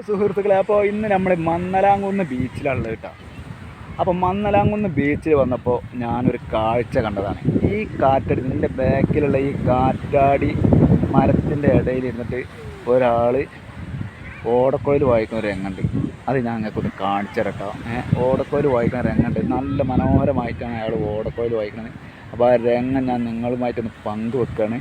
സുഹൃത്തുക്കളെ, അപ്പോൾ ഇന്ന് നമ്മൾ മന്നലാംകുന്ന് ബീച്ചിലുള്ളത് കേട്ടോ. അപ്പോൾ മന്നലാംകുന്ന് ബീച്ചിൽ വന്നപ്പോൾ ഞാനൊരു കാഴ്ച കണ്ടതാണ്. ഈ കാറ്റടിച്ച് എൻ്റെ ബാക്കിലുള്ള ഈ കാറ്റാടി മരത്തിൻ്റെ ഇടയിൽ ഇരുന്നിട്ട് ഒരാൾ ഓടക്കുഴൽ വായിക്കുന്ന ഒരു രംഗമുണ്ട്. അത് ഞാൻ ഞങ്ങൾക്കൊന്ന് കാണിച്ചു തരാം കേട്ടോ. ഓടക്കുഴൽ വായിക്കുന്ന രംഗമുണ്ട്. നല്ല മനോഹരമായിട്ടാണ് അയാൾ ഓടക്കുഴൽ വായിക്കുന്നത്. അപ്പോൾ ആ രംഗം ഞാൻ നിങ്ങളുമായിട്ടൊന്ന് പങ്കുവെക്കുകയാണ്.